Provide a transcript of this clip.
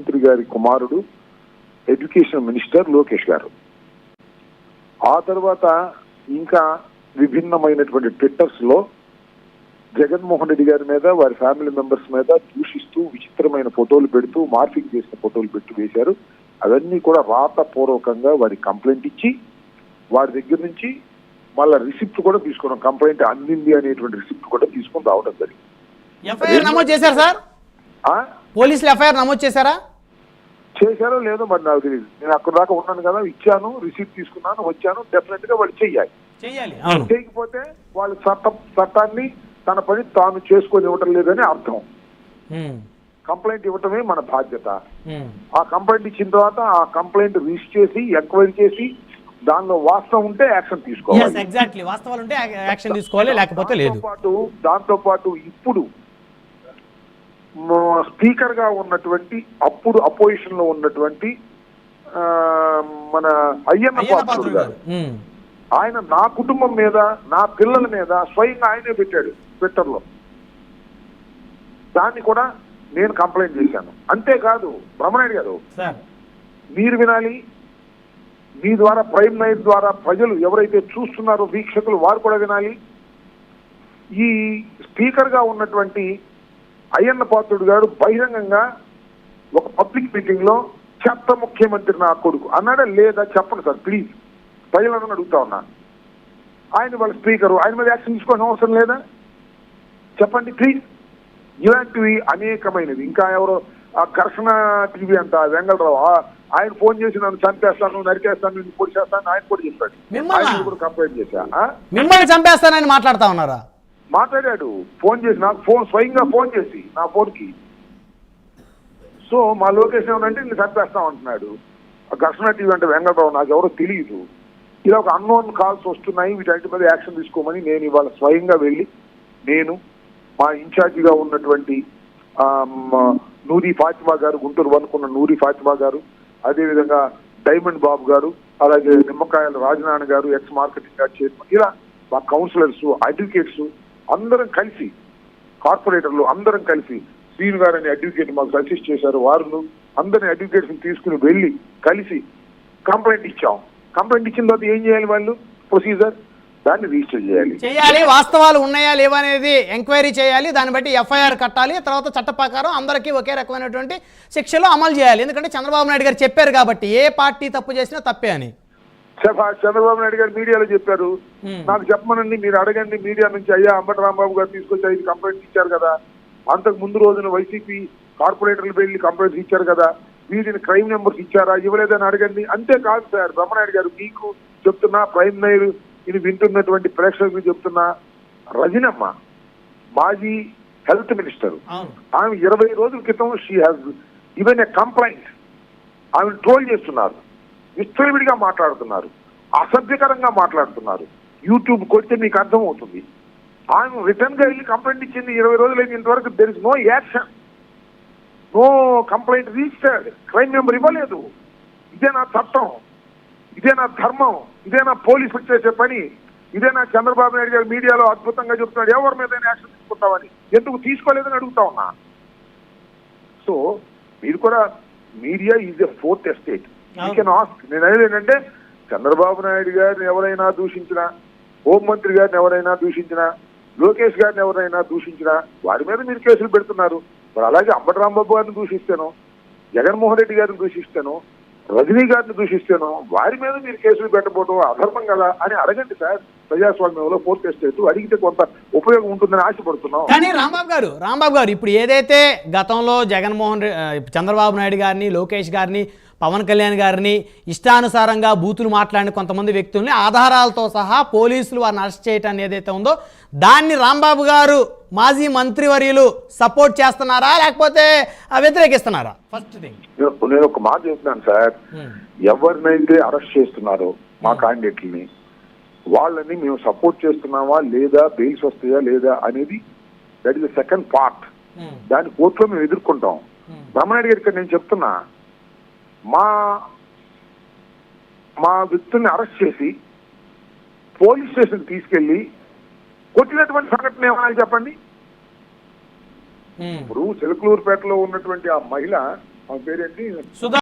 మంత్రి గారి కుమారుడు ఎడ్యుకేషన్ మినిస్టర్ లోకేష్ గారు. ఆ తర్వాత ఇంకా విభిన్నమైనటువంటి ట్విట్టర్స్ లో జగన్మోహన్ రెడ్డి గారి మీద వారి ఫ్యామిలీ మెంబర్స్ మీద దూషిస్తూ విచిత్రమైన ఫోటోలు పెడుతూ మార్ఫింగ్ చేసిన ఫోటోలు పెట్టి వేశారు. అవన్నీ కూడా రాతపూర్వకంగా వారి కంప్లైంట్ ఇచ్చి వారి దగ్గర నుంచి మళ్ళా రిసిప్ట్ కూడా తీసుకున్నాం. కంప్లైంట్ అందింది అనేటువంటి రిసిప్ట్ కూడా తీసుకొని రావడం జరిగింది. ఎఫ్ఐఆర్ నమోదు చేశారు సార్? పోలీసులు ఎఫ్ఐఆర్ నమోదు చేశారా? చేశారో లేదో మరి నాకు తెలియదు. నేను అక్కడ దాకా ఉన్నాను కదా, ఇచ్చాను, రిసీప్ట్ తీసుకున్నాను, వచ్చాను. డెఫినెట్ గా వాళ్ళు చెయ్యాలి. చేయకపోతే వాళ్ళు చట్టాన్ని తన పని తాను చేసుకొని ఇవ్వటం లేదని అర్థం. కంప్లైంట్ ఇవ్వటమే మన బాధ్యత. ఆ కంప్లైంట్ ఇచ్చిన తర్వాత ఆ కంప్లైంట్ రిజిస్టర్ చేసి ఎంక్వైరీ చేసి దానిలో వాస్తవం ఉంటే యాక్షన్ తీసుకోవాలి. ఎగ్జాక్ట్లీ వాస్తవాలు ఉంటే యాక్షన్ తీసుకోవాలి, లేకపోతే లేదు. దాంతో పాటు ఇప్పుడు స్పీకర్ గా ఉన్నటువంటి అప్పుడు అపోజిషన్ లో ఉన్నటువంటి మన అయ్యన్న పాత్రుడు గారు, ఆయన నా కుటుంబం మీద నా పిల్లల మీద స్వయంగా ఆయనే పెట్టాడు ట్విట్టర్ లో. దాన్ని కూడా నేను కంప్లైంట్ చేశాను. అంతేకాదు బ్రహ్మనాయుడు గారు, మీరు వినాలి, మీ ద్వారా ప్రైమ్ నైట్ ద్వారా ప్రజలు ఎవరైతే చూస్తున్నారో వీక్షకులు వారు కూడా వినాలి. ఈ స్పీకర్ గా ఉన్నటువంటి అయ్యన్న పాత్రుడు గారు బహిరంగంగా ఒక పబ్లిక్ మీటింగ్ లో చెత్త ముఖ్యమంత్రి నా కొడుకు అన్నాడా లేదా చెప్పండి సార్ ప్లీజ్, ప్రజలందరూ అడుగుతా ఉన్నా. ఆయన వాళ్ళ స్పీకరు, ఆయన మీద యాక్షన్ తీసుకోవాల్సిన అవసరం లేదా చెప్పండి ప్లీజ్. ఇలాంటివి అనేకమైనవి. ఇంకా ఎవరో ఆ ఘర్షణ టీవీ అంట వెంగళరావు, ఆయన ఫోన్ చేసి నన్ను చంపేస్తాను, నరికేస్తాను, నిన్ను పొడి చేస్తాను ఆయన కూడా చెప్పాడు. ఆయన కూడా కంప్లైంట్ చేశా. మిమ్మల్ని చంపేస్తానని మాట్లాడుతా ఉన్నారా? మాట్లాడాడు ఫోన్ చేసి, నాకు స్వయంగా ఫోన్ చేసి నా ఫోన్కి. సో మా లొకేషన్ ఏమంటే నేను చంపేస్తాం అంటున్నాడు. ఘర్షణ టీవీ అంటే వెంగళరావు, నాకు ఎవరో తెలియదు. ఇలా ఒక అన్నోన్ కాల్స్ వస్తున్నాయి, వీటి మీద యాక్షన్ తీసుకోమని నేను ఇవాళ స్వయంగా వెళ్ళి నేను మా ఇన్ఛార్జిగా ఉన్నటువంటి నూరి ఫాతిమా గారు, గుంటూరు వనుకున్న నూరి ఫాతిమా గారు, అదేవిధంగా డైమండ్ బాబు గారు, అలాగే నిమ్మకాయల రాజనారాయణ గారు, ఎక్స్ మార్కెటింగ్ గారు చైర్మన్, ఇలా మా కౌన్సిలర్స్, అడ్వకేట్స్ అందరం కలిసి, కార్పొరేటర్లు అందరం కలిసి, శ్రీను గారు అనే అడ్వకేట్ మాకు అసిస్ట్ చేశారు. వారు అందరిని అడ్వకేట్స్ తీసుకుని వెళ్ళి కలిసి కంప్లైంట్ ఇచ్చాం. కంప్లైంట్ ఇచ్చిన తర్వాత ఏం చేయాలి వాళ్ళు? ప్రొసీజర్ దాన్ని రిజిస్టర్ చేయాలి. వాస్తవాలు ఉన్నాయా లేవా అనేది ఎంక్వైరీ చేయాలి. దాన్ని బట్టి ఎఫ్ఐఆర్ కట్టాలి. తర్వాత చట్ట ప్రకారం అందరికీ ఒకే రకమైనటువంటి శిక్షలు అమలు చేయాలి. ఎందుకంటే చంద్రబాబు నాయుడు గారు చెప్పారు కాబట్టి, ఏ పార్టీ తప్పు చేసినా తప్పే అని. చంద్రబాబు నాయుడు గారు మీడియాలో చెప్పారు. నాకు చెప్పమనండి, మీరు అడగండి మీడియా నుంచి. అయ్యా అంబటి రాంబాబు గారు తీసుకొచ్చి 5 కంప్లైంట్స్ ఇచ్చారు కదా, అంతకు ముందు రోజున వైసీపీ కార్పొరేటర్లు వెళ్ళి కంప్లైంట్స్ ఇచ్చారు కదా, వీటిని క్రైమ్ నెంబర్స్ ఇచ్చారా, ఇవ్వలేదని అడగండి. అంతేకాదు సార్, బ్రహ్మనాయుడు గారు మీకు చెప్తున్నా, ప్రైమ్ నైర్ ఇది వింటున్నటువంటి ప్రేక్షకులు చెప్తున్నా, రజనమ్మ మాజీ హెల్త్ మినిస్టర్, ఆమె 20 రోజుల క్రితం she has even a complaint. ఆమె ట్రోల్ చేస్తున్నారు, విచ్చలవిడిగా మాట్లాడుతున్నారు, అసభ్యకరంగా మాట్లాడుతున్నారు. యూట్యూబ్ కొడితే మీకు అర్థమవుతుంది. ఆమె రిటర్న్ గా వెళ్ళి కంప్లైంట్ ఇచ్చింది. 20 రోజులైంది, ఇంతవరకు there is no action, no complaint registered, crime number ఇవ్వలేదు. ఇదే నా చట్టం, ఇదే నా ధర్మం, ఇదే నా పోలీసులు చేసే పని, ఇదే నా చంద్రబాబు నాయుడు గారు మీడియాలో అద్భుతంగా చెప్తున్నాడు ఎవరి మీద యాక్షన్ తీసుకుంటామని. ఎందుకు తీసుకోలేదని అడుగుతా ఉన్నా. సో మీరు కూడా, media is a fourth estate. You can ask. నేను అనేది ఏంటంటే, చంద్రబాబు నాయుడు గారిని ఎవరైనా దూషించినా, హోంమంత్రి గారిని ఎవరైనా దూషించినా, లోకేష్ గారిని ఎవరైనా దూషించినా వారి మీద మీరు కేసులు పెడుతున్నారు. మరి అలాగే అంబటి రాంబాబు గారిని దూషిస్తాను, జగన్మోహన్ రెడ్డి గారిని దూషిస్తాను, రజనీ గారిని దూషిస్తాను, వారి మీద మీరు కేసులు పెట్టబోవడం అధర్మం కదా అని అడగండి సార్. ప్రజాస్వామ్యంలో ఫోర్త్ ఎస్టేట్ అడిగితే కొంత ఉపయోగం ఉంటుందని ఆశపడుతున్నాం. కానీ రాంబాబు గారు ఇప్పుడు ఏదైతే గతంలో చంద్రబాబు నాయుడు గారిని, లోకేష్ గారిని, పవన్ కళ్యాణ్ గారిని ఇష్టానుసారంగా బూతులు మాట్లాడిన కొంతమంది వ్యక్తుల్ని ఆధారాలతో సహా పోలీసులు వారిని అరెస్ట్ చేయటాన్ని ఏదైతే ఉందో, దాన్ని రాంబాబు గారు మాజీ మంత్రివర్యులు సపోర్ట్ చేస్తున్నారా లేకపోతే వ్యతిరేకిస్తున్నారా? ఫస్ట్ థింగ్ నేను ఒక మాట చెప్తున్నాను సార్, ఎవరినైతే అరెస్ట్ చేస్తున్నారో మా క్యాండిడేట్లని, వాళ్ళని మేము సపోర్ట్ చేస్తున్నామా లేదా, బెయిల్స్ వస్తాయా లేదా అనేది that is the second part. దాని కోర్టులో మేము ఎదుర్కొంటాం. బ్రహ్మనాయుడు గారికి నేను చెప్తున్నా, మా వ్యక్తుల్ని అరెస్ట్ చేసి పోలీస్ స్టేషన్ తీసుకెళ్లి కొట్టినటువంటి సంఘటన ఏమన్నా చెప్పండి. ఇప్పుడు చిలకలూరుపేటలో ఉన్నటువంటి ఆ మహిళ పేరేంటి సుధా